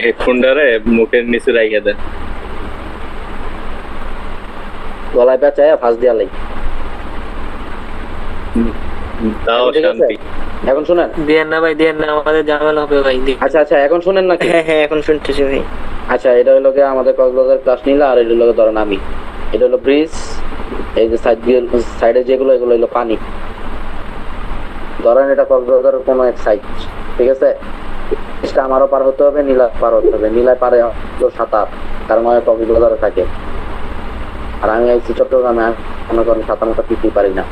হেডফোনটারে মুখের নিচে রাইখা দেন, গলায় পেঁচায় ফাঁস দিয়া লাই। তাও শান্তি। এখন শুনেন? দেন না ভাই, দেন না, আমাদের ঝামেলা হবে ভাই। আচ্ছা আচ্ছা, এখন শুনেন নাকি? হ্যাঁ হ্যাঁ, এখন শুনতেছি ভাই। আচ্ছা, এটা হলো গিয়ে আমাদের কক্সবাজার ক্লাস নিলা, আর এটা হলো ধরেন আমি, এটা হলো ব্রিজ, এই যে সাইডে যেগুলো এগুলো হলো পানি। ধরেন এটা কক্সবাজার কোনো এক সাইড, ঠিক আছে? এটা আমারও পার হতে হবে, নীলা পার হতে হবে। নীলায় পারে সাঁতার, কারণ আমি কক্সবাজারে থাকে, আর আমি আইছি চট্টগ্রামে, মনে করেন সাঁতার মতো কিছুই পারি না।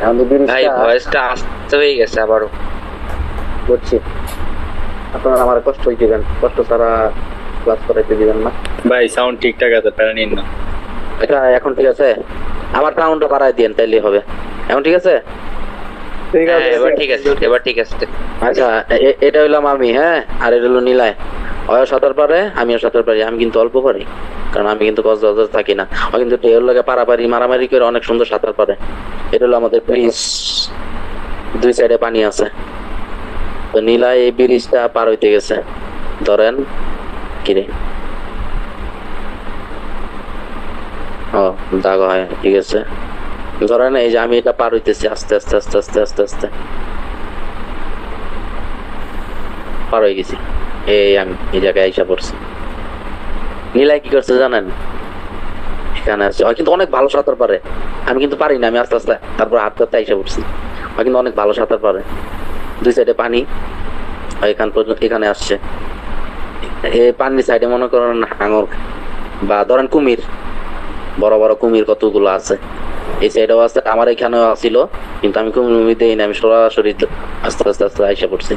এখন ভাই ভয়েসটা আসতে হয়ে গেছে আবারও, বুঝছি। আপনারা আমার কষ্ট হয়ে দিবেন, কষ্ট ছাড়া ক্লাস করাইতে দিবেন না ভাই। সাউন্ড ঠিকঠাক আছে, প্যারা নিন না। এটা এখন ঠিক আছে? আমার সাউন্ডটা বাড়ায় দিন, তাইলে হবে। এখন ঠিক আছে? ঠিক আছে, এবার ঠিক আছে, এবার ঠিক আছে। আচ্ছা, এটা হইলাম আমি, হ্যাঁ, আর এটা হলো নীলায়। ওও সাঁতার পারে, আমিও সাঁতার পারি। আমি কিন্তু অল্প পারি, কারণ আমি কিন্তু কক্সবাজার থাকি না। ও কিন্তু ঢেউর লাগে পারাপারি মারামারি করে অনেক সুন্দর সাঁতার পারে। এটা হলো আমাদের ব্রিজ, দুই সাইডে পানি আছে। তো নীলায় এই ব্রিজটা পার হইতে গেছে, ধরেন কিরে, ও দাগ হয়, ঠিক আছে। ধরেন এই যে আমি এটা পার হইতেছি আস্তে আস্তে আস্তে আস্তে আস্তে আস্তে পার হয়ে গেছি। এই আমি এই জায়গায় আইসা পড়ছি। নীলাই কি করছে জানেন? এখানে আছে, কিন্তু অনেক ভালো সাঁতার পারে। আমি কিন্তু পারি না, আমি আস্তে আস্তে তারপর হাত ধরতে আইসা পড়ছি। কিন্তু অনেক ভালো সাঁতার পারে। দুই সাইডে পানি, এখান পর্যন্ত এখানে আসছে। এই পানির সাইডে মনে করেন হাঙর বা ধরেন কুমির, বড় বড় কুমির কতগুলো আছে। এই সাইডেও আছে, আমার এখানেও আসছিল, কিন্তু আমি কুমির দেই না, আমি সরাসরি আস্তে আস্তে আস্তে আইসা পড়ছি।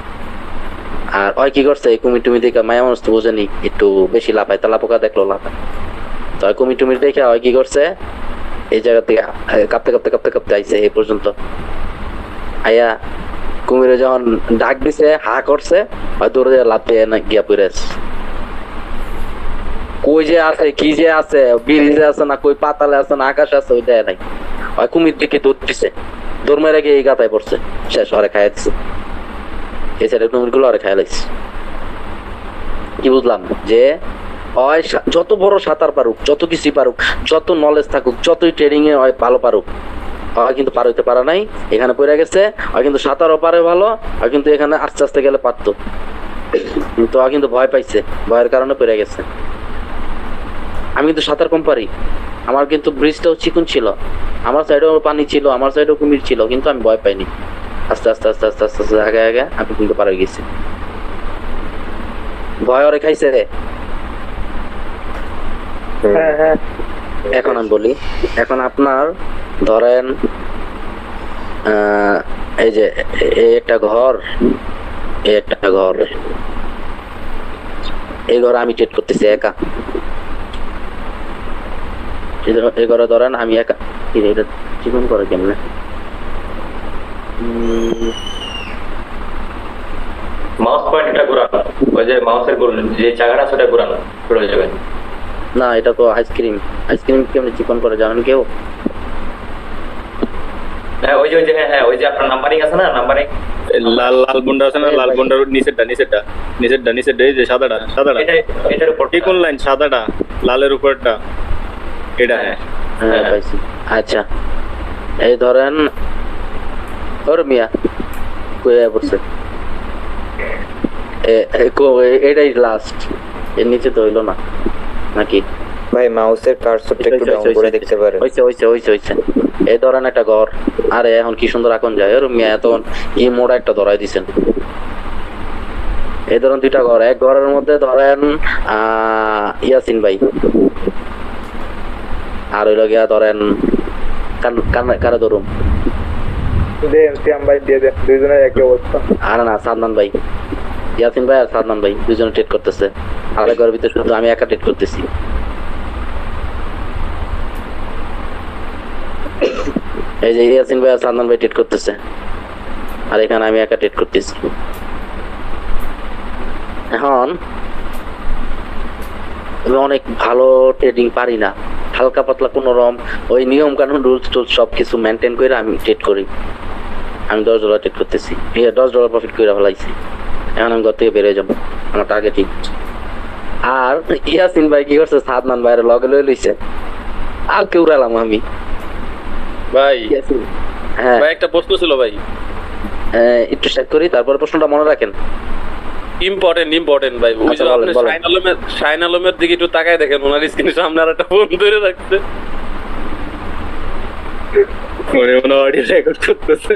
আর ওই কি করছে, এই কুমির টুমি দেখে মায়া মানুষ তো বোঝেনি, একটু বেশি লাফায়, তেলা পোকা দেখলো লাফায়। তো ওই কুমির টুমির দেখে ওই কি করছে, এই জায়গা থেকে কাঁপতে কাঁপতে কাঁপতে কাঁপতে আইছে এই পর্যন্ত। আইয়া কুমিরে যখন ডাক দিছে, হা করছে, ওই দৌড়ে লাফ দিয়ে গিয়া পড়ে কই যে আছে, কি যে আছে, ব্রিজে আছে না, কই পাতালে আছে না, আকাশ আছে, ওই দেয় নাই। ওই কুমির দিকে দৌড় দিছে, দৌড় মেরে গিয়ে এই গাতায় পড়ছে, শেষ। হরে খাইয়া দিছে, এই সাইডের কুমির গুলো হরে খাইয়া লাগছে। কি বুঝলাম? যে ওই যত বড় সাঁতার পারুক, যত কিছু পারুক, যত নলেজ থাকুক, যতই ট্রেনিং এ ওই ভালো পারুক, ওই কিন্তু পার হইতে পারা নাই, এখানে পড়ে গেছে। ওই কিন্তু সাঁতারও পারে ভালো, ওই কিন্তু এখানে আস্তে আস্তে গেলে পারতো, কিন্তু ও কিন্তু ভয় পাইছে, ভয়ের কারণে পড়ে গেছে। আমি কিন্তু সাঁতার কম পারি, আমার কিন্তু ব্রিজটাও চিকন ছিল, আমার সাইডেও পানি ছিল, আমার সাইডেও কুমির ছিল, কিন্তু আমি ভয় পাইনি। আস্তে আস্তে আস্তে আস্তে আস্তে আস্তে আগে আগে আমি কিন্তু পার হয়ে গেছি। ভয় ওরে খাইছে। এখন আমি বলি, এখন আপনার ধরেন এই যে একটা ঘর, একটা ঘর, এই ঘরে আমি ট্রেড করতেছি একা। এই ঘরে ধরেন আমি একা। এটা চিকন করে কেমনে? মাউস পয়েন্টটা ঘোরানো, ওই যে মাউসের যে চাকাটা সেটা ঘোরানো হয়ে যাবে। না, এটা তো আইসক্রিম। আইসক্রিম কেমনে চিকন করে জানেন কেউ? হ্যাঁ, ওই যে হ্যাঁ, ওই যে আপনার নাম্বারিং আছে না, নাম্বারিং লাল লাল বুন্ডা আছে না, লাল বুন্ডার নিচেরটা নিচেরটা নিচেরটা নিচেরটা, এই যে সাদাটা সাদাটা, এটার উপর ঠিক কোন লাইন? সাদাটা লালের উপরটা, এটা। হ্যাঁ হ্যাঁ পাইছি। আচ্ছা, এই ধরেন ওর মিয়া কইয়া পড়ছে, এটাই লাস্ট, এর নিচে তো হইলো না নাকি? ভাই মাউসের কার্সরটা একটু ডাউন করে দেখতে পারেন। হইছে। এই ধরেন একটা ঘর, আরে এখন কি সুন্দর আঁকন যায়। ওর মিয়া তখন কি মোড়া একটা ধরাই দিছেন। এই ধরেন দুইটা ঘর, এক ঘরের মধ্যে ধরেন ইয়াসিন ভাই, আর হইল গিয়া ধরেন কারা ধরুন, আরে না, সাদমান ভাই, ইয়াসিন ভাই আর সাদমান ভাই দুজনে ট্রেড করতেছে। আরেক ঘরের ভিতরে শুধু আমি একা ট্রেড করতেছি। এই যে ইয়াসিন ভাই আর সাদমান ভাই ট্রেড করতেছে, আর এখানে আমি একা ট্রেড করতেছি। এখন আমি অনেক ভালো ট্রেডিং পারি না, হালকা পাতলা কোন রকম ওই নিয়ম কানুন রুলস টুলস সবকিছু মেনটেন করে আমি ট্রেড করি। আমি $10 ট্রেড করতেছি, $10 প্রফিট করে ফেলাইছি। এখন আমি ঘর থেকে বেরিয়ে যাবো, আমার টার্গেট ঠিক। আর ইয়াসিন ভাই কি করছে, সাদমান ভাইয়ের লগে লয়ে লইছে, আর কেউ রালাম আমি। ভাই হ্যাঁ ভাই একটা প্রশ্ন ছিল ভাই, একটু চেক করি, তারপরে প্রশ্নটা মনে রাখেন। ইম্পর্টেন্ট ভাই। ওই আচ্ছা, যে বলেন, আপনি বলেন। শাইন আলমের দিকে একটু তাকায় দেখেন, ওনার স্ক্রিনের সামনে আর একটা ফোন ধরে রাখছে, মনে মনে অডিও রেকর্ড করতেছে।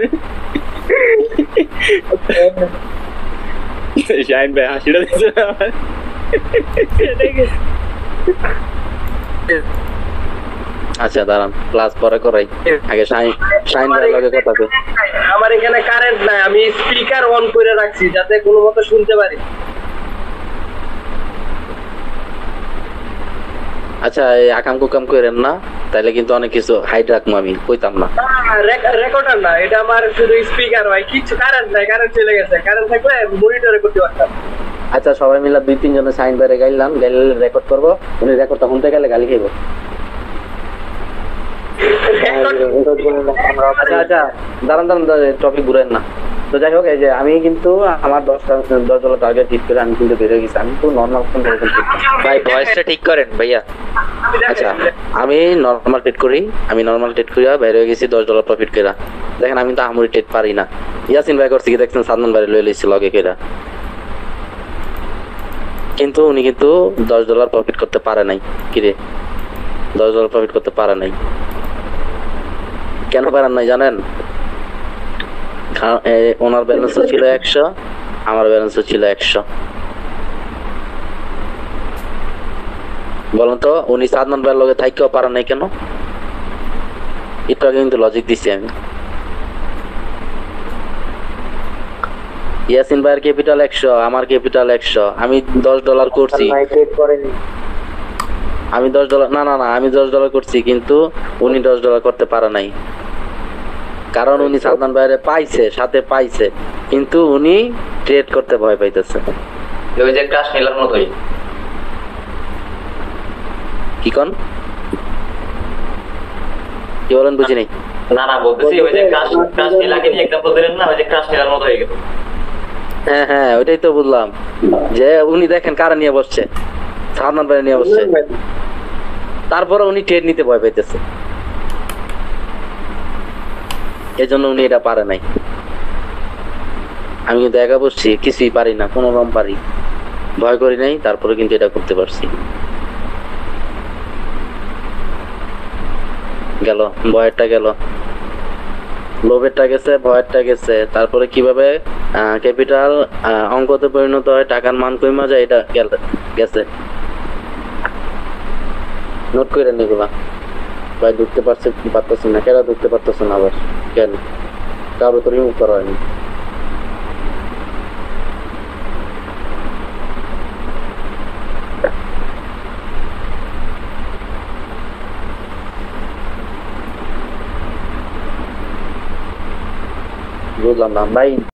শাইন ভাই হাসিটা দিচ্ছে না আমার। আচ্ছা দাঁড়ান, ক্লাস পরে করাই, আগে শাইন ভাইয়ের লগে কথা কই। আমার এখানে কারেন্ট নাই, আমি স্পিকার অন করে রাখছি যাতে কোনো মতো শুনতে পারি। আচ্ছা এই আকাম কুকাম করেন না, তাইলে কিন্তু অনেক কিছু হাইড রাখবো, আমি কইতাম না। রেকর্ডার না, এটা আমার শুধু স্পিকার হয়, কিছু কারেন্ট নাই, কারেন্ট চলে গেছে, কারেন্ট থাকলে মনিটরে করতে পারতাম। আচ্ছা সবাই মিলে 2-3 জনে শাইন ভাইরে গাইলাম, গাইলে রেকর্ড করবো, উনি রেকর্ডটা শুনতে গেলে গালি খাইব। আচ্ছা আচ্ছা দাঁড়ান টপিক ঘুরেন না। তো যাই হোক, এই যে আমি কিন্তু আমার 10 টার্গেট হিট করে আমি কিন্তু বেরিয়ে গেছি, আমি তো নর্মাল ফোন। ভাই ভয়েসটা ঠিক করেন ভাইয়া। আচ্ছা আমি নর্মাল ট্রেড করি, আমি নর্মাল ট্রেড করিয়া বাইরে হয়ে গেছি $10 প্রফিট করা। দেখেন আমি তো আমরি ট্রেড পারি না। ইয়াসিন ভাই করছি কি দেখছেন, সাদমান ভাই লয়ে লইছি লগে কেরা, কিন্তু উনি কিন্তু $10 প্রফিট করতে পারে নাই। কিরে $10 প্রফিট করতে পারে নাই, কেন পারেন নাই জানেন? ওনার ব্যালেন্স ছিল 100, আমার ব্যালেন্স ছিল 100। বলুন তো উনি সাদমান ভাইয়ের লগে থাইকেও পারে নাই কেন? একটু আগে কিন্তু লজিক দিচ্ছি আমি। ইয়াসিন ভাইয়ের ক্যাপিটাল 100, আমার ক্যাপিটাল 100, আমি $10 করছি, আমি $10 না না না আমি $10 করছি, কিন্তু উনি $10 করতে পারে নাই, কারণ উনি সাদমান ভাইয়ের পাইছে, সাথে পাইছে, কিন্তু উনি ট্রেড করতে ভয় পাইতেছে। ওই যে ক্রাশ নিলার মতোই। কি কোন কি বলেন বুঝি নাই। না না বলতেছি ওই যে ক্রাশ নিলাকে নিয়ে এক্সাম্পল দিলেন না, ওই যে ক্রাশ নিলার মতো হয়ে গেল। হ্যাঁ হ্যাঁ ওইটাই তো বললাম, যে উনি দেখেন কারা নিয়ে বসছে, সাদমান ভাই নিয়ে বসছে, তারপরে উনি ট্রেড নিতে ভয় পাইতেছে, এজন্য উনি এটা পারে নাই। আমি কিন্তু একা বসছি, কিছুই পারি না, কোনো রকম পারি, ভয় করি নাই, তারপরে কিন্তু এটা করতে পারছি। গেল ভয়েরটা, গেল লোভেরটা গেছে, ভয়েরটা গেছে, তারপরে কিভাবে ক্যাপিটাল অঙ্কতে পরিণত হয়, টাকার মান কমে যায়, এটা গেছে। নোট করে নিগুলা ভাই, ঢুকতে পারতেছি না, কেন ঢুকতে পারতেছে না আবার, কেন কারো তো রিমুভ করা হয়নি। বুঝলাম না ভাই।